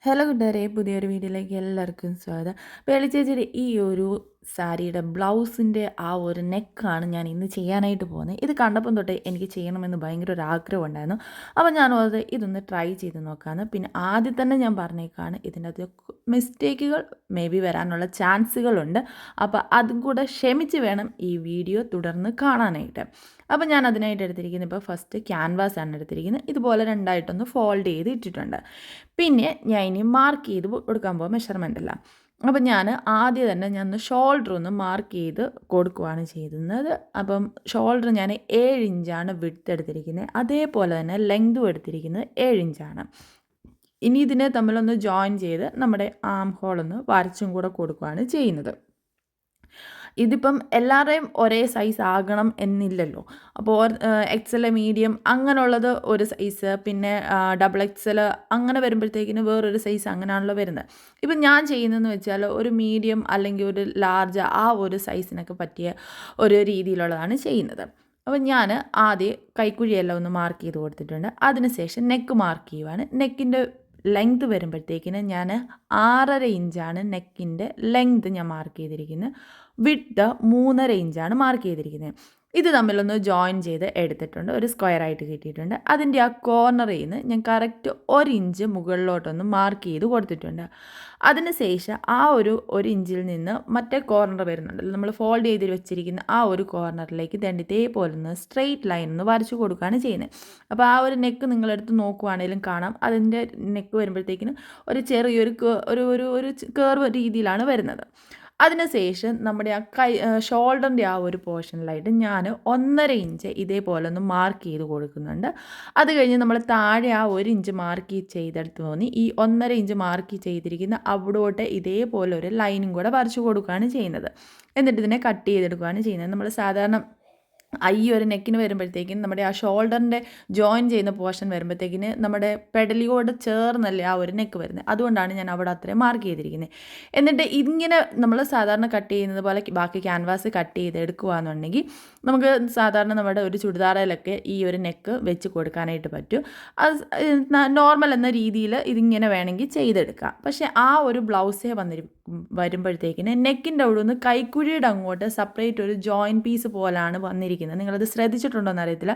Hello കൂട്ടുകാരെ, പുതിയൊരു വീഡിയോയിലേക്ക് എല്ലാവർക്കും സ്വാഗതം. പേളി ചേച്ചിയുടെ ഈ ഒരു സാരിയുടെ ബ്ലൗസിൻ്റെ ആ ഒരു നെക്കാണ് ഞാൻ ഇന്ന് ചെയ്യാനായിട്ട് പോകുന്നത്. ഇത് കണ്ടപ്പം തൊട്ട് എനിക്ക് ചെയ്യണമെന്ന് ഭയങ്കര ഒരു ആഗ്രഹം ഉണ്ടായിരുന്നു. അപ്പോൾ ഞാൻ അത് ഇതൊന്ന് ട്രൈ ചെയ്ത് നോക്കാമെന്ന്. പിന്നെ ആദ്യം തന്നെ ഞാൻ പറഞ്ഞേക്കാണ്, ഇതിൻ്റെ അത് മിസ്റ്റേക്കുകൾ മേ ബി വരാനുള്ള ചാൻസുകളുണ്ട്. അപ്പോൾ അതും കൂടെ ക്ഷമിച്ച് വേണം ഈ വീഡിയോ തുടർന്ന് കാണാനായിട്ട്. അപ്പോൾ ഞാൻ അതിനായിട്ട് എടുത്തിരിക്കുന്നത്, ഇപ്പോൾ ഫസ്റ്റ് ക്യാൻവാസാണ് എടുത്തിരിക്കുന്നത്. ഇതുപോലെ രണ്ടായിട്ടൊന്ന് ഫോൾഡ് ചെയ്ത് ഇട്ടിട്ടുണ്ട്. പിന്നെ ഞാൻ ഇനി മാർക്ക് ചെയ്ത് കൊടുക്കാൻ പോകും മെഷർമെൻ്റ് എല്ലാം. അപ്പം ഞാൻ ആദ്യം തന്നെ ഞാൻ ഷോൾഡർ ഒന്ന് മാർക്ക് ചെയ്ത് കൊടുക്കുകയാണ് ചെയ്യുന്നത്. അപ്പം ഷോൾഡർ ഞാൻ 7 ഇഞ്ചാണ് വിഡ്ത്ത് എടുത്തിരിക്കുന്നത്. അതേപോലെ തന്നെ ലെങ്തും എടുത്തിരിക്കുന്നത് 7 ഇഞ്ചാണ്. ഇനി ഇതിനെ തമ്മിലൊന്ന് ജോയിൻ ചെയ്ത് നമ്മുടെ ആം ഹോളൊന്ന് വരച്ചും കൂടെ കൊടുക്കുകയാണ് ചെയ്യുന്നത്. ഇതിപ്പം എല്ലാവരുടെയും ഒരേ സൈസ് ആകണം എന്നില്ലല്ലോ. അപ്പോൾ എക്സൽ, മീഡിയം അങ്ങനെയുള്ളത് ഒരു സൈസ്, പിന്നെ ഡബിൾ എക്സൽ അങ്ങനെ വരുമ്പോഴത്തേക്കിന് വേറൊരു സൈസ് അങ്ങനെയാണല്ലോ വരുന്നത്. ഇപ്പം ഞാൻ ചെയ്യുന്നതെന്ന് വെച്ചാൽ ഒരു മീഡിയം അല്ലെങ്കിൽ ഒരു ലാർജ് ആ ഒരു സൈസിനൊക്കെ പറ്റിയ ഒരു രീതിയിലുള്ളതാണ് ചെയ്യുന്നത്. അപ്പം ഞാൻ ആദ്യം കൈക്കുഴിയെല്ലാം ഒന്ന് മാർക്ക് ചെയ്ത് കൊടുത്തിട്ടുണ്ട്. അതിനുശേഷം നെക്ക് മാർക്ക് ചെയ്യുവാണ്. നെക്കിൻ്റെ ലെങ്ത് വരുമ്പോഴത്തേക്കിന് ഞാൻ 6.5 ഇഞ്ചാണ് നെക്കിൻ്റെ ലെങ്ത് ഞാൻ മാർക്ക് ചെയ്തിരിക്കുന്നത്. വിഡ്ത്ത് 3.5 ഇഞ്ചാണ് മാർക്ക് ചെയ്തിരിക്കുന്നത്. ഇത് തമ്മിലൊന്ന് ജോയിൻ ചെയ്ത് എടുത്തിട്ടുണ്ട്. ഒരു സ്ക്വയറായിട്ട് കിട്ടിയിട്ടുണ്ട്. അതിൻ്റെ ആ കോർണറിൽ നിന്ന് ഞാൻ കറക്റ്റ് 1 ഇഞ്ച് മുകളിലോട്ടൊന്ന് മാർക്ക് ചെയ്ത് കൊടുത്തിട്ടുണ്ട്. അതിന് ശേഷം ആ ഒരു ഇഞ്ചിൽ നിന്ന് മറ്റേ കോർണർ വരുന്നുണ്ടല്ലോ, നമ്മൾ ഫോൾഡ് ചെയ്ത് വെച്ചിരിക്കുന്ന ആ ഒരു കോർണറിലേക്ക് ഇതേപോലെ ഒന്ന് സ്ട്രെയിറ്റ് ലൈൻ ഒന്ന് വരച്ചു കൊടുക്കുകയാണ് ചെയ്യുന്നത്. അപ്പോൾ ആ ഒരു നെക്ക് നിങ്ങളെടുത്ത് നോക്കുവാണെങ്കിലും കാണാം, അതിൻ്റെ നെക്ക് വരുമ്പോഴത്തേക്കിന് ഒരു ചെറിയൊരു ഒരു കേർവ് രീതിയിലാണ് വരുന്നത്. അതിനുശേഷം നമ്മുടെ ആ ഷോൾഡറിൻ്റെ ആ ഒരു പോർഷനിലായിട്ട് ഞാൻ 1.5 ഇഞ്ച് ഇതേപോലെ ഒന്ന് മാർക്ക് ചെയ്ത് കൊടുക്കുന്നുണ്ട്. അത് കഴിഞ്ഞ് നമ്മൾ താഴെ ആ 1 ഇഞ്ച് മാർക്ക് ചെയ്തെടുത്ത് തോന്നി ഈ 1.5 ഇഞ്ച് മാർക്ക് ചെയ്തിരിക്കുന്ന അവിടോട്ട് ഇതേപോലെ ഒരു ലൈനും കൂടെ വരച്ചു കൊടുക്കുകയാണ് ചെയ്യുന്നത്. എന്നിട്ട് ഇതിനെ കട്ട് ചെയ്തെടുക്കുകയാണ് ചെയ്യുന്നത്. നമ്മൾ സാധാരണ ഈ ഒരു നെക്കിന് വരുമ്പോഴത്തേക്കിന് നമ്മുടെ ആ ഷോൾഡറിൻ്റെ ജോയിൻ ചെയ്യുന്ന പോർഷൻ വരുമ്പോഴത്തേക്കിന് നമ്മുടെ പെടലിയോട് ചേർന്നല്ലേ ആ ഒരു നെക്ക് വരുന്നത്. അതുകൊണ്ടാണ് ഞാൻ അവിടെ അത്രയും മാർക്ക് ചെയ്തിരിക്കുന്നത്. എന്നിട്ട് ഇങ്ങനെ നമ്മൾ സാധാരണ കട്ട് ചെയ്യുന്നത് പോലെ ബാക്കി ക്യാൻവാസ് കട്ട് ചെയ്ത് എടുക്കുകയെന്നുണ്ടെങ്കിൽ നമുക്ക് സാധാരണ നമ്മുടെ ഒരു ചുരിദാറിലൊക്കെ ഈ ഒരു നെക്ക് വെച്ച് കൊടുക്കാനായിട്ട് പറ്റും. അത് നോർമൽ എന്ന രീതിയിൽ ഇതിങ്ങനെ വേണമെങ്കിൽ ചെയ്തെടുക്കാം. പക്ഷേ ആ ഒരു ബ്ലൗസേ വരുമ്പോഴത്തേക്കിന് നെക്കിൻ്റെ അവിടെ നിന്ന് കൈക്കുഴിയുടെ അങ്ങോട്ട് സെപ്പറേറ്റ് ഒരു ജോയിൻ പീസ് പോലാണ് വന്നിരിക്കുന്നത്. നിങ്ങളത് ശ്രദ്ധിച്ചിട്ടുണ്ടോ എന്നറിയത്തില്ല.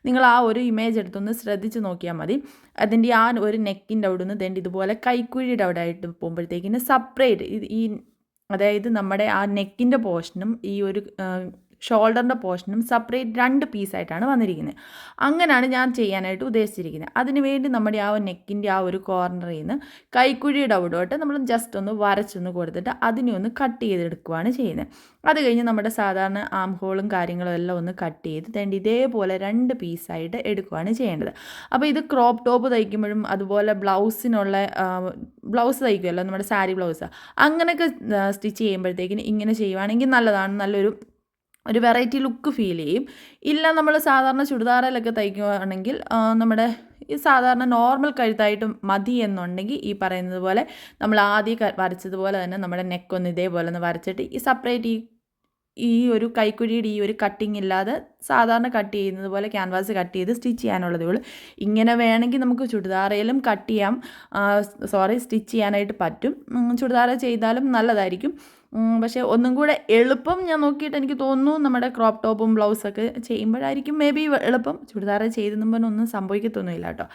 നിങ്ങൾ ആ ഒരു ഇമേജ് എടുത്തൊന്ന് ശ്രദ്ധിച്ച് നോക്കിയാൽ മതി. അതിൻ്റെ ആ ഒരു നെക്കിൻ്റെ അവിടെ നിന്ന് ഇതുപോലെ കൈക്കുഴിയുടെ അവിടെ ആയിട്ട് പോകുമ്പോഴത്തേക്കിന് സെപ്പറേറ്റ് ഈ അതായത് നമ്മുടെ ആ നെക്കിൻ്റെ പോർഷനും ഈ ഒരു ഷോൾഡറിൻ്റെ പോർഷനും സെപ്പറേറ്റ് 2 പീസായിട്ടാണ് വന്നിരിക്കുന്നത്. അങ്ങനെയാണ് ഞാൻ ചെയ്യാനായിട്ട് ഉദ്ദേശിച്ചിരിക്കുന്നത്. അതിന് വേണ്ടി നമ്മുടെ ആ നെക്കിൻ്റെ ആ ഒരു കോർണറിൽ നിന്ന് കൈക്കുഴിയുടെ അവിടോട്ട് നമ്മൾ ജസ്റ്റ് ഒന്ന് വരച്ചൊന്ന് കൊടുത്തിട്ട് അതിനെ ഒന്ന് കട്ട് ചെയ്തെടുക്കുകയാണ് ചെയ്യുന്നത്. അത് കഴിഞ്ഞ് നമ്മുടെ സാധാരണ ആം ഹോളും കാര്യങ്ങളും എല്ലാം ഒന്ന് കട്ട് ചെയ്ത് ഇതേപോലെ 2 പീസായിട്ട് എടുക്കുകയാണ് ചെയ്യേണ്ടത്. അപ്പോൾ ഇത് ക്രോപ്പ് ടോപ്പ് തയ്ക്കുമ്പോഴും അതുപോലെ ബ്ലൗസ് തയ്ക്കുമല്ലോ, നമ്മുടെ സാരി ബ്ലൗസ് അങ്ങനെയൊക്കെ സ്റ്റിച്ച് ചെയ്യുമ്പോഴത്തേക്കിന് ഇങ്ങനെ ചെയ്യുവാണെങ്കിൽ നല്ലതാണ്. ഒരു വെറൈറ്റി ലുക്ക് ഫീൽ ചെയ്യും. ഇല്ല നമ്മൾ സാധാരണ ചുരിദാറിലൊക്കെ തയ്ക്കുകയാണെങ്കിൽ നമ്മുടെ ഈ സാധാരണ നോർമൽ കഴുത്തായിട്ട് മതി എന്നുണ്ടെങ്കിൽ ഈ പറയുന്നത് പോലെ നമ്മൾ ആദ്യം വരച്ചതുപോലെ തന്നെ നമ്മുടെ നെക്കൊന്ന് ഇതേപോലെ ഒന്ന് വരച്ചിട്ട് ഈ സെപ്പറേറ്റ് ഈ ഒരു കൈക്കുഴിയുടെ ഈ ഒരു കട്ടിങ് ഇല്ലാതെ സാധാരണ കട്ട് ചെയ്യുന്നത് പോലെ ക്യാൻവാസ് കട്ട് ചെയ്ത് സ്റ്റിച്ച് ചെയ്യാനുള്ളതേ ഉള്ളൂ. ഇങ്ങനെ വേണമെങ്കിൽ നമുക്ക് ചുരിദാറിലും കട്ട് ചെയ്യാം, സ്റ്റിച്ച് ചെയ്യാനായിട്ട് പറ്റും. ചുരിദാർ ചെയ്താലും നല്ലതായിരിക്കും. പക്ഷേ ഒന്നും കൂടെ എളുപ്പം ഞാൻ നോക്കിയിട്ട് എനിക്ക് തോന്നുന്നു നമ്മുടെ ക്രോപ്പ് ടോപ്പും ബ്ലൗസൊക്കെ ചെയ്യുമ്പോഴായിരിക്കും മേ ബി എളുപ്പം. ചുരിദാർ ചെയ്തെന്നുമ്പോൾ സംഭവിക്കത്തൊന്നുമില്ല കേട്ടോ.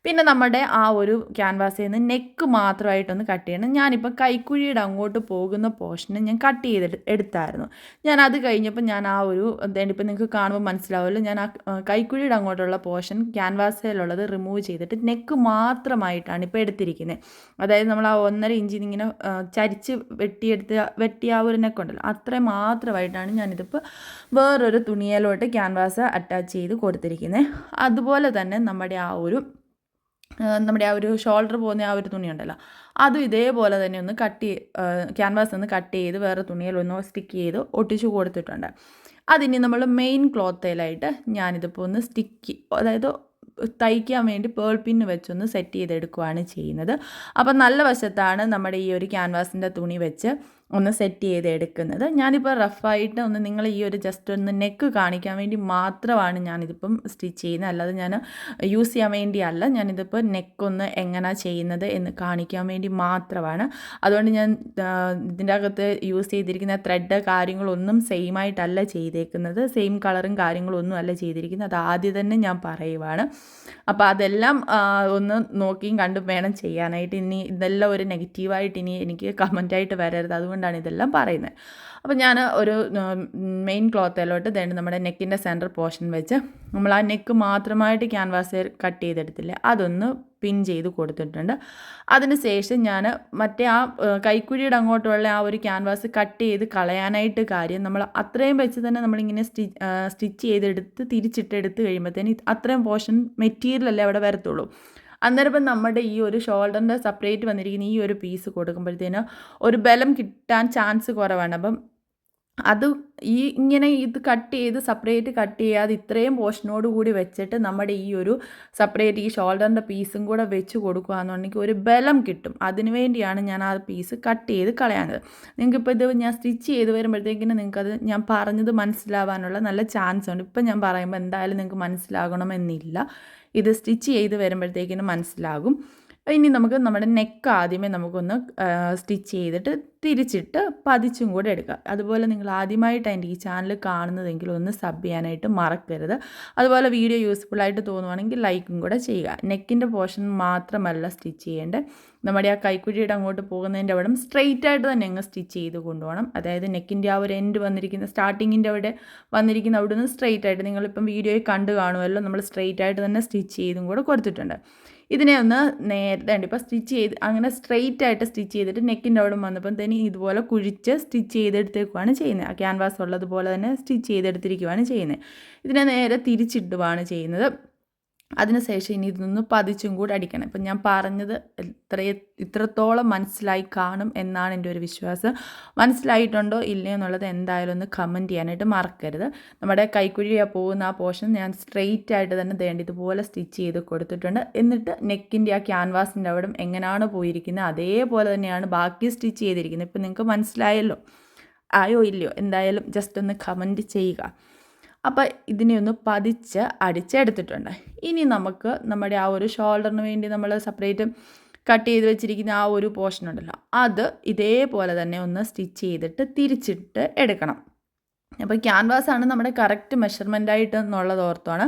പിന്നെ നമ്മുടെ ആ ഒരു ക്യാൻവാസിൽ നിന്ന് നെക്ക് മാത്രമായിട്ടൊന്ന് കട്ട് ചെയ്യണം. ഞാനിപ്പോൾ കൈക്കുഴിയുടെ അങ്ങോട്ട് പോകുന്ന പോർഷന് ഞാൻ കട്ട് എടുത്തായിരുന്നു. ഞാൻ അത് കഴിഞ്ഞപ്പോൾ ഞാൻ ആ ഒരു ഇപ്പം നിങ്ങൾക്ക് കാണുമ്പോൾ മനസ്സിലാവുമല്ലോ, ഞാൻ ആ കൈക്കുഴിയുടെ അങ്ങോട്ടുള്ള പോർഷൻ ക്യാൻവാസിലുള്ളത് റിമൂവ് ചെയ്തിട്ട് നെക്ക് മാത്രമായിട്ടാണ് ഇപ്പോൾ എടുത്തിരിക്കുന്നത്. അതായത് നമ്മൾ ആ 1.5 ഇഞ്ചിൽ ഇങ്ങനെ ചരിച്ച് വെട്ടിയ ആ ഒരു നെക്കുണ്ടല്ലോ, അത്രയും മാത്രമായിട്ടാണ് ഞാനിതിപ്പോൾ വേറൊരു തുണിയിലോട്ട് ക്യാൻവാസ് അറ്റാച്ച് ചെയ്ത് കൊടുത്തിരിക്കുന്നത്. അതുപോലെ തന്നെ നമ്മുടെ ആ ഒരു ഷോൾഡർ പോകുന്ന ആ ഒരു തുണിയുണ്ടല്ലോ, അതും ഇതേപോലെ തന്നെ ഒന്ന് ക്യാൻവാസ് ഒന്ന് കട്ട് ചെയ്ത് വേറെ തുണിയിലൊന്ന് സ്റ്റിക്ക് ചെയ്ത് ഒട്ടിച്ചു കൊടുത്തിട്ടുണ്ട്. അതിന് നമ്മൾ മെയിൻ ക്ലോത്തിലായിട്ട് ഞാനിതിപ്പോൾ ഒന്ന് അതായത് തയ്ക്കാൻ വേണ്ടി പേൾ പിന്ന് വെച്ചൊന്ന് സെറ്റ് ചെയ്തെടുക്കുകയാണ് ചെയ്യുന്നത്. അപ്പം നല്ല വശത്താണ് നമ്മുടെ ഈ ഒരു ക്യാൻവാസിൻ്റെ തുണി വെച്ച് ഒന്ന് സെറ്റ് ചെയ്തെടുക്കുന്നത്. ഞാനിപ്പോൾ റഫായിട്ട് ഒന്ന് നിങ്ങളെ ഈ ഒരു ജസ്റ്റ് ഒന്ന് നെക്ക് കാണിക്കാൻ വേണ്ടി മാത്രമാണ് ഞാനിതിപ്പം സ്റ്റിച്ച് ചെയ്യുന്നത്. അല്ലാതെ ഞാൻ യൂസ് ചെയ്യാൻ വേണ്ടിയല്ല. ഞാനിതിപ്പോൾ നെക്കൊന്ന് എങ്ങനെയാണ് ചെയ്യുന്നത് എന്ന് കാണിക്കാൻ വേണ്ടി മാത്രമാണ്. അതുകൊണ്ട് ഞാൻ ഇതിൻ്റെ അകത്ത് യൂസ് ചെയ്തിരിക്കുന്ന ത്രെഡ് കാര്യങ്ങളൊന്നും സെയിം ആയിട്ടല്ല ചെയ്തേക്കുന്നത്. സെയിം കളറും കാര്യങ്ങളും ഒന്നും അല്ല ചെയ്തിരിക്കുന്നത്. അത് ആദ്യം തന്നെ ഞാൻ പറയുവാണ്. അപ്പോൾ അതെല്ലാം ഒന്ന് നോക്കിയും കണ്ടും വേണം ചെയ്യാനായിട്ട്. ഇനി ഇതെല്ലാം ഒരു നെഗറ്റീവായിട്ട് ഇനി എനിക്ക് കമൻറ്റായിട്ട് വരരുത്. അതുകൊണ്ടാണ് ഇതെല്ലാം പറയുന്നത്. അപ്പോൾ ഞാൻ ഒരു മെയിൻ ക്ലോത്തിലോട്ട് വേണ്ട നമ്മുടെ നെക്കിൻ്റെ സെൻറ്റർ പോർഷൻ വെച്ച് നമ്മൾ ആ നെക്ക് മാത്രമായിട്ട് ക്യാൻവാസ് കട്ട് ചെയ്തെടുത്തില്ലേ, അതൊന്ന് പിൻ ചെയ്ത് കൊടുത്തിട്ടുണ്ട്. അതിന് ശേഷം ഞാൻ മറ്റേ ആ കൈക്കുഴിയുടെ അങ്ങോട്ടുള്ള ആ ഒരു ക്യാൻവാസ് കട്ട് ചെയ്ത് കളയാനായിട്ട് കാര്യം നമ്മൾ അത്രയും വെച്ച് തന്നെ നമ്മളിങ്ങനെ സ്റ്റിച്ച് ചെയ്തെടുത്ത് തിരിച്ചിട്ടെടുത്ത് കഴിയുമ്പോഴത്തേന് അത്രയും പോർഷൻ മെറ്റീരിയലല്ലേ അവിടെ വരത്തുള്ളൂ. അന്നേരം ഇപ്പം നമ്മുടെ ഈ ഒരു ഷോൾഡറിൻ്റെ സെപ്പറേറ്റ് വന്നിരിക്കുന്ന ഈ ഒരു പീസ് കൊടുക്കുമ്പോഴത്തേന് ഒരു ബലം കിട്ടാൻ ചാൻസ് കുറവാണ്. അപ്പം അത് ഇങ്ങനെ ഇത് കട്ട് ചെയ്ത് സെപ്പറേറ്റ് കട്ട് ചെയ്യാതെ ഇത്രയും പോർഷനോട് കൂടി വെച്ചിട്ട് നമ്മുടെ ഈ ഒരു സെപ്പറേറ്റ് ഈ ഷോൾഡറിൻ്റെ പീസും കൂടെ വെച്ച് കൊടുക്കുകയെന്നുണ്ടെങ്കിൽ ഒരു ബലം കിട്ടും. അതിന് വേണ്ടിയാണ് ഞാൻ ആ പീസ് കട്ട് ചെയ്ത് കളയാനത്. നിങ്ങൾക്കിപ്പോൾ ഇത് ഞാൻ സ്റ്റിച്ച് ചെയ്ത് വരുമ്പോഴത്തേക്കിന് നിങ്ങൾക്കത് ഞാൻ പറഞ്ഞത് മനസ്സിലാവാനുള്ള നല്ല ചാൻസ് ഉണ്ട്. ഇപ്പം ഞാൻ പറയുമ്പോൾ എന്തായാലും നിങ്ങൾക്ക് മനസ്സിലാകണമെന്നില്ല. ഇത് സ്റ്റിച്ച് ചെയ്ത് വരുമ്പോഴത്തേക്കിന് മനസ്സിലാകും. ഇനി നമുക്ക് നമ്മുടെ നെക്ക് ആദ്യമേ നമുക്കൊന്ന് സ്റ്റിച്ച് ചെയ്തിട്ട് തിരിച്ചിട്ട് പതിച്ചും കൂടെ എടുക്കുക. അതുപോലെ നിങ്ങൾ ആദ്യമായിട്ട് എൻ്റെ ഈ ചാനൽ കാണുന്നതെങ്കിൽ ഒന്ന് സബ് ചെയ്യാനായിട്ട് മറക്കരുത്. അതുപോലെ വീഡിയോ യൂസ്ഫുള്ളായിട്ട് തോന്നുവാണെങ്കിൽ ലൈക്കും കൂടെ ചെയ്യുക. നെക്കിൻ്റെ പോർഷൻ മാത്രമല്ല സ്റ്റിച്ച് ചെയ്യേണ്ടത്, നമ്മുടെ ആ കൈക്കുഴിയുടെ അങ്ങോട്ട് പോകുന്നതിൻ്റെ അവിടെ സ്ട്രെയിറ്റ് ആയിട്ട് തന്നെ അങ്ങ് സ്റ്റിച്ച് ചെയ്ത് കൊണ്ടുപോകണം. അതായത് നെക്കിൻ്റെ ആ ഒരു എൻഡ് വന്നിരിക്കുന്ന സ്റ്റാർട്ടിങ്ങിൻ്റെ അവിടെ വന്നിരിക്കുന്ന അവിടെ നിന്ന് സ്ട്രെയിറ്റ് ആയിട്ട് നിങ്ങളിപ്പം വീഡിയോയിൽ കണ്ടു കാണുമല്ലോ, നമ്മൾ സ്ട്രെയിറ്റ് ആയിട്ട് തന്നെ സ്റ്റിച്ച് ചെയ്തും കൂടെ കൊടുത്തിട്ടുണ്ട്. ഇതിനെ ഒന്ന് നേരത്തെ ഉണ്ട് ഇപ്പോൾ സ്റ്റിച്ച് ചെയ്ത് അങ്ങനെ സ്ട്രെയിറ്റ് ആയിട്ട് സ്റ്റിച്ച് ചെയ്തിട്ട് നെക്കിൻ്റെ അവിടെ വന്നപ്പം തന്നെ ഇതുപോലെ കുഴിച്ച് സ്റ്റിച്ച് ചെയ്തെടുത്തേക്കുവാണ് ചെയ്യുന്നത്. ആ ക്യാൻവാസ് ഉള്ളതുപോലെ തന്നെ സ്റ്റിച്ച് ചെയ്തെടുത്തിരിക്കുകയാണ് ചെയ്യുന്നത്. ഇതിനെ നേരെ തിരിച്ചിടുകയാണ് ചെയ്യുന്നത്. അതിനുശേഷം ഇനി ഇതൊന്ന് പതിച്ചും കൂടെ അടിക്കണം. ഇപ്പം ഞാൻ പറഞ്ഞത് ഇത്രത്തോളം മനസ്സിലായി കാണും എന്നാണ് എൻ്റെ ഒരു വിശ്വാസം. മനസ്സിലായിട്ടുണ്ടോ ഇല്ലയോ എന്നുള്ളത് എന്തായാലും ഒന്ന് കമൻറ്റ് ചെയ്യാനായിട്ട് മറക്കരുത്. നമ്മുടെ കൈക്കുഴിയാണ് പോകുന്ന ആ പോർഷൻ ഞാൻ സ്ട്രെയിറ്റ് ആയിട്ട് തന്നെ ഇതുപോലെ സ്റ്റിച്ച് ചെയ്ത് കൊടുത്തിട്ടുണ്ട്. എന്നിട്ട് നെക്കിൻ്റെ ആ ക്യാൻവാസിൻ്റെ അവിടെ എങ്ങനെയാണ് പോയിരിക്കുന്നത് അതേപോലെ തന്നെയാണ് ബാക്കി സ്റ്റിച്ച് ചെയ്തിരിക്കുന്നത്. ഇപ്പം നിങ്ങൾക്ക് മനസ്സിലായല്ലോ, ആയോ ഇല്ലയോ? എന്തായാലും ജസ്റ്റ് ഒന്ന് കമൻറ്റ് ചെയ്യുക. അപ്പോൾ ഇതിനെ ഒന്ന് പതിച്ച് അടിച്ചെടുത്തിട്ടുണ്ട്. ഇനി നമുക്ക് നമ്മുടെ ആ ഒരു ഷോൾഡറിന് വേണ്ടി നമ്മൾ സെപ്പറേറ്റ് കട്ട് ചെയ്ത് വെച്ചിരിക്കുന്ന ആ ഒരു പോർഷൻ ഉണ്ടല്ലോ, അത് ഇതേപോലെ തന്നെ ഒന്ന് സ്റ്റിച്ച് ചെയ്തിട്ട് തിരിച്ചിട്ട് എടുക്കണം. അപ്പോൾ ക്യാൻവാസാണ് നമ്മുടെ കറക്റ്റ് മെഷർമെൻ്റായിട്ട് എന്നുള്ളത് ഓർത്താണ്.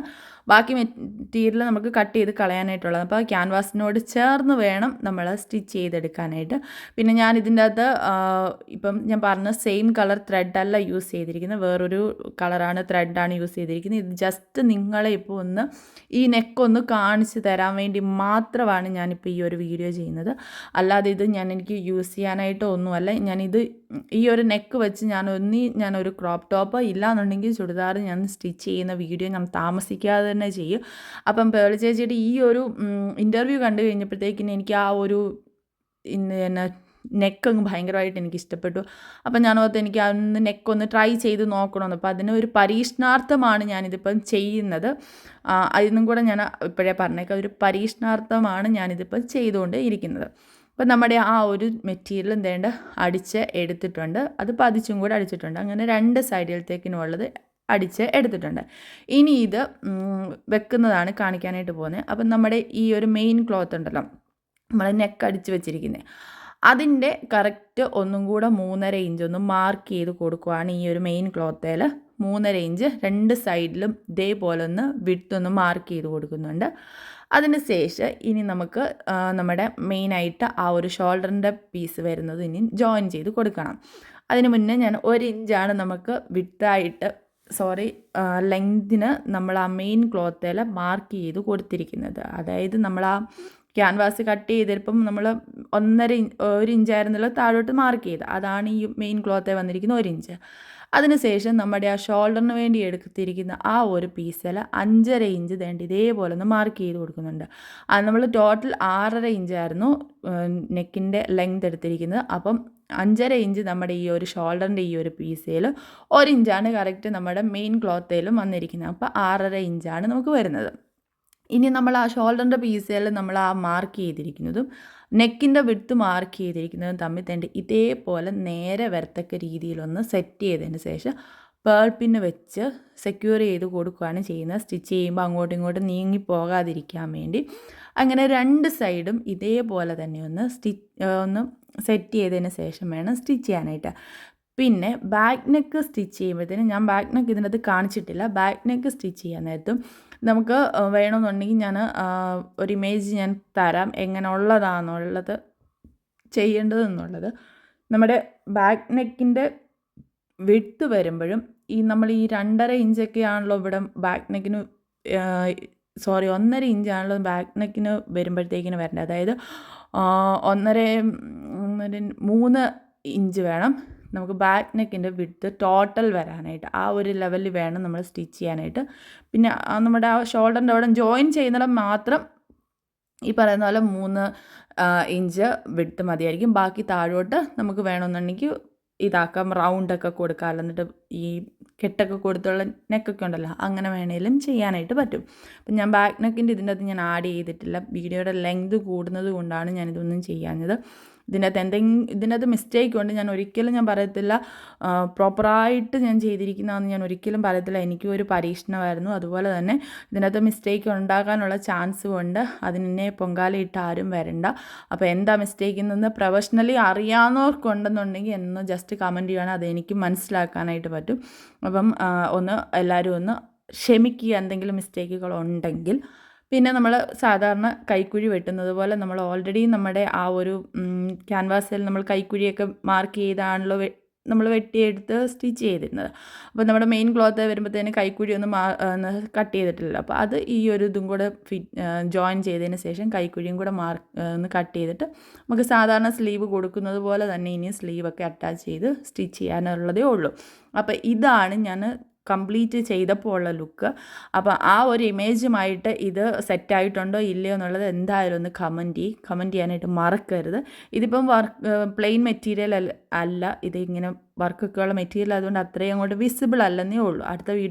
ബാക്കി മെറ്റീരിയൽ നമുക്ക് കട്ട് ചെയ്ത് കളയാനായിട്ടുള്ളത്. അപ്പോൾ ക്യാൻവാസിനോട് ചേർന്ന് വേണം നമ്മൾ സ്റ്റിച്ച് ചെയ്തെടുക്കാനായിട്ട്. പിന്നെ ഞാൻ ഇതിൻ്റെ അകത്ത് ഇപ്പം ഞാൻ പറഞ്ഞ സെയിം കളർ ത്രെഡല്ല യൂസ് ചെയ്തിരിക്കുന്നത്, വേറൊരു കളറാണ് ത്രെഡാണ് യൂസ് ചെയ്തിരിക്കുന്നത്. ഇത് ജസ്റ്റ് നിങ്ങളെ ഇപ്പോൾ ഒന്ന് ഈ നെക്കൊന്ന് കാണിച്ച് തരാൻ വേണ്ടി മാത്രമാണ് ഞാനിപ്പോൾ ഈ ഒരു വീഡിയോ ചെയ്യുന്നത്. അല്ലാതെ ഇത് എനിക്ക് യൂസ് ചെയ്യാനായിട്ടോ ഒന്നുമല്ല. ഞാനിത് ഈ ഒരു നെക്ക് വെച്ച് ഞാനൊരു ക്രോപ്പ് ടോപ്പ് ഇല്ലാന്നുണ്ടെങ്കിൽ ചുരിദാർ ഞാൻ സ്റ്റിച്ച് ചെയ്യുന്ന വീഡിയോ ഞാൻ താമസിക്കാതെ തന്നെ ചെയ്യും. അപ്പം പേളി ചേച്ചിയുടെ ഈ ഒരു ഇൻ്റർവ്യൂ കണ്ടു കഴിഞ്ഞപ്പോഴത്തേക്കിന് എനിക്ക് ആ ഒരു പിന്നെ നെക്കങ്ങ് ഭയങ്കരമായിട്ട് എനിക്ക് ഇഷ്ടപ്പെട്ടു. അപ്പം ഞാനോർത്ത് എനിക്ക് അന്ന് നെക്കൊന്ന് ട്രൈ ചെയ്ത് നോക്കണമെന്ന്. അപ്പോൾ അതിനൊരു പരീക്ഷണാർത്ഥമാണ് ഞാനിതിപ്പം ചെയ്യുന്നത്. അതിനും കൂടെ ഞാൻ ഇപ്പോഴേ പറഞ്ഞേക്കാം, ഒരു പരീക്ഷണാർത്ഥമാണ് ഞാനിതിപ്പം ചെയ്തുകൊണ്ട് ഇരിക്കുന്നത്. അപ്പോൾ നമ്മുടെ ആ ഒരു മെറ്റീരിയൽ എന്തേണ്ട അടിച്ച് എടുത്തിട്ടുണ്ട്, അത് പതിച്ചും കൂടെ അടിച്ചിട്ടുണ്ട്. അങ്ങനെ രണ്ട് സൈഡിലത്തേക്കിനുള്ളത് അടിച്ച് എടുത്തിട്ടുണ്ട്. ഇനി ഇത് വെക്കുന്നതാണ് കാണിക്കാനായിട്ട് പോകുന്നത്. അപ്പം നമ്മുടെ ഈ ഒരു മെയിൻ ക്ലോത്ത് ഉണ്ടല്ലോ, നമ്മൾ നെക്ക് അടിച്ച് വെച്ചിരിക്കുന്നത്, അതിൻ്റെ കറക്റ്റ് ഒന്നും കൂടെ 3.5 ഇഞ്ച് ഒന്ന് മാർക്ക് ചെയ്ത് കൊടുക്കുകയാണ്. ഈ ഒരു മെയിൻ ക്ലോത്തേൽ 3.5 ഇഞ്ച് രണ്ട് സൈഡിലും ഇതേപോലെ ഒന്ന് വിഡ്ത്ത് മാർക്ക് ചെയ്ത് കൊടുക്കുന്നുണ്ട്. അതിന് ശേഷം ഇനി നമുക്ക് നമ്മുടെ മെയിനായിട്ട് ആ ഒരു ഷോൾഡറിൻ്റെ പീസ് വരുന്നത് ഇനി ജോയിൻ ചെയ്ത് കൊടുക്കണം. അതിന് മുന്നേ ഞാൻ 1 ഇഞ്ചാണ് നമുക്ക് ലെങ്തിന് നമ്മൾ ആ മെയിൻ ക്ലോത്തേൽ മാർക്ക് ചെയ്ത് കൊടുത്തിരിക്കുന്നത്. അതായത് നമ്മൾ ആ ക്യാൻവാസ് കട്ട് ചെയ്തപ്പം നമ്മൾ 1 ഇഞ്ചായിരുന്നല്ലോ താഴോട്ട് മാർക്ക് ചെയ്ത്, അതാണ് ഈ മെയിൻ ക്ലോത്തിൽ വന്നിരിക്കുന്ന 1 ഇഞ്ച്. അതിനുശേഷം നമ്മുടെ ആ ഷോൾഡറിന് വേണ്ടി എടുത്തിരിക്കുന്ന ആ ഒരു പീസിൽ 5.5 ഇഞ്ച് ഇതേപോലെ ഒന്ന് മാർക്ക് ചെയ്ത് കൊടുക്കുന്നുണ്ട്. അത് നമ്മൾ ടോട്ടൽ 6.5 ഇഞ്ചായിരുന്നു നെക്കിൻ്റെ ലെങ്ത് എടുത്തിരിക്കുന്നത്. അപ്പം 5.5 ഇഞ്ച് നമ്മുടെ ഈ ഒരു ഷോൾഡറിൻ്റെ ഈ ഒരു പീസിൽ 1 ഇഞ്ചാണ് കറക്റ്റ് നമ്മുടെ മെയിൻ ക്ലോത്തേലും വന്നിരിക്കുന്നത്. അപ്പോൾ 6.5 ഇഞ്ചാണ് നമുക്ക് വരുന്നത്. ഇനി നമ്മൾ ആ ഷോൾഡറിൻ്റെ പീസിൽ നമ്മൾ ആ മാർക്ക് ചെയ്തിരിക്കുന്നതും നെക്കിൻ്റെ വിഡ്ത്ത് മാർക്ക് ചെയ്തിരിക്കുന്നതും തമ്മിൽ തന്നെ ഇതേപോലെ നേരെ വരത്തക്ക രീതിയിലൊന്ന് സെറ്റ് ചെയ്തതിന് ശേഷം പേൾ പിന്ന് വെച്ച് സെക്യൂർ ചെയ്ത് കൊടുക്കുകയാണ് ചെയ്യുന്നത്. സ്റ്റിച്ച് ചെയ്യുമ്പോൾ അങ്ങോട്ടും ഇങ്ങോട്ടും നീങ്ങി പോകാതിരിക്കാൻ വേണ്ടി. അങ്ങനെ രണ്ട് സൈഡും ഇതേപോലെ തന്നെ ഒന്ന് സെറ്റ് ചെയ്തതിന് ശേഷം വേണം സ്റ്റിച്ച് ചെയ്യാനായിട്ട്. പിന്നെ ബാക്ക് നെക്ക് സ്റ്റിച്ച് ചെയ്യുമ്പോഴത്തേനും ഞാൻ ബാക്ക് നെക്ക് ഇതിനകത്ത് കാണിച്ചിട്ടില്ല. ബാക്ക് നെക്ക് സ്റ്റിച്ച് ചെയ്യാൻ നേരത്തും നമുക്ക് വേണമെന്നുണ്ടെങ്കിൽ ഞാൻ ഒരു ഇമേജ് ഞാൻ തരാം എങ്ങനെയുള്ളതാണെന്നുള്ളത് ചെയ്യേണ്ടതെന്നുള്ളത്. നമ്മുടെ ബാക്ക് നെക്കിൻ്റെ വിഡ്ത്ത് വരുമ്പോഴും നമ്മൾ ഈ 2.5 ഇഞ്ചൊക്കെ ആണല്ലോ ഇവിടെ ബാക്ക് നെക്കിന് 1.5 ഇഞ്ചാണല്ലോ ബാക്ക് നെക്കിന് വരുമ്പോഴത്തേക്കിന് വരേണ്ടത്. അതായത് 3 ഇഞ്ച് വേണം നമുക്ക് ബാക്ക് നെക്കിൻ്റെ വിഡ്ത്ത് ടോട്ടൽ വരാനായിട്ട്. ആ ഒരു ലെവലിൽ വേണം നമ്മൾ സ്റ്റിച്ച് ചെയ്യാനായിട്ട്. പിന്നെ നമ്മുടെ ആ ഷോൾഡറിൻ്റെ അവിടെ ജോയിൻ ചെയ്യുന്നിടം മാത്രം ഈ പറയുന്ന പോലെ 3 ഇഞ്ച് വിഡ്ത്ത് മതിയായിരിക്കും. ബാക്കി താഴോട്ട് നമുക്ക് വേണമെന്നുണ്ടെങ്കിൽ ഇതാക്കാം, റൗണ്ടൊക്കെ കൊടുക്കാം. എന്നിട്ട് ഈ കെട്ടൊക്കെ കൊടുത്തുള്ള നെക്കൊക്കെ ഉണ്ടല്ലോ, അങ്ങനെ വേണേലും ചെയ്യാനായിട്ട് പറ്റും. അപ്പം ഞാൻ ബാക്ക് നെക്കിൻ്റെ ഇതിൻ്റെ അകത്ത് ഞാൻ ആഡ് ചെയ്തിട്ടില്ല. വീഡിയോയുടെ ലെങ്ത് കൂടുന്നത് കൊണ്ടാണ് ഞാനിതൊന്നും ചെയ്യാഞ്ഞത്. ഇതിനകത്ത് മിസ്റ്റേക്ക് ഉണ്ട്. ഞാൻ ഒരിക്കലും പറയത്തില്ല പ്രോപ്പറായിട്ട് ഞാൻ ചെയ്തിരിക്കുന്നതെന്ന് ഞാൻ ഒരിക്കലും പറയത്തില്ല. എനിക്കും ഒരു പരീക്ഷണമായിരുന്നു. അതുപോലെ തന്നെ ഇതിനകത്ത് മിസ്റ്റേക്ക് ഉണ്ടാകാനുള്ള ചാൻസും ഉണ്ട്. അതിനെ പൊങ്കാലയിട്ട് ആരും വരണ്ട. അപ്പോൾ എന്താ മിസ്റ്റേക്ക് എന്ന് പ്രൊഫഷണലി അറിയാവുന്നവർക്കുണ്ടെന്നുണ്ടെങ്കിൽ എന്ന് ജസ്റ്റ് കമൻറ്റ് ചെയ്യണം. അതെനിക്ക് മനസ്സിലാക്കാനായിട്ട് പറ്റും. അപ്പം എല്ലാവരും ഒന്ന് ക്ഷമിക്കുക എന്തെങ്കിലും മിസ്റ്റേക്കുകൾ ഉണ്ടെങ്കിൽ. പിന്നെ നമ്മൾ സാധാരണ കൈക്കുഴി വെട്ടുന്നത് പോലെ നമ്മൾ ഓൾറെഡി നമ്മുടെ ആ ഒരു ക്യാൻവാസിൽ നമ്മൾ കൈക്കുഴിയൊക്കെ മാർക്ക് ചെയ്താണല്ലോ നമ്മൾ വെട്ടിയെടുത്ത് സ്റ്റിച്ച് ചെയ്തിരുന്നത്. അപ്പോൾ നമ്മുടെ മെയിൻ ക്ലോത്ത് വരുമ്പോഴത്തേന് കൈക്കുഴി ഒന്ന് കട്ട് ചെയ്തിട്ടില്ല. അപ്പോൾ അത് ഈ ഒരു ഇതും കൂടെ ജോയിൻ ചെയ്തതിന് ശേഷം കൈക്കുഴിയും കൂടെ ഒന്ന് കട്ട് ചെയ്തിട്ട് നമുക്ക് സാധാരണ സ്ലീവ് കൊടുക്കുന്നത് പോലെ തന്നെ ഇനി സ്ലീവൊക്കെ അറ്റാച്ച് ചെയ്ത് സ്റ്റിച്ച് ചെയ്യാനുള്ളതേ ഉള്ളൂ. അപ്പോൾ ഇതാണ് ഞാൻ കംപ്ലീറ്റ് ചെയ്തപ്പോൾ ഉള്ള ലുക്ക്. അപ്പോൾ ആ ഒരു ഇമേജുമായിട്ട് ഇത് സെറ്റായിട്ടുണ്ടോ ഇല്ലയോ എന്നുള്ളത് എന്തായാലും ഒന്ന് കമൻറ്റ് ചെയ്യാനായിട്ട് മറക്കരുത്. ഇതിപ്പം പ്ലെയിൻ മെറ്റീരിയൽ അല്ല, ഇതിങ്ങനെ വർക്കൊക്കെ ഉള്ള മെറ്റീരിയൽ ആയതുകൊണ്ട് അത്രയും അങ്ങോട്ട് വിസിബിൾ അല്ലെന്നേ ഉള്ളൂ. അടുത്ത വീഡിയോ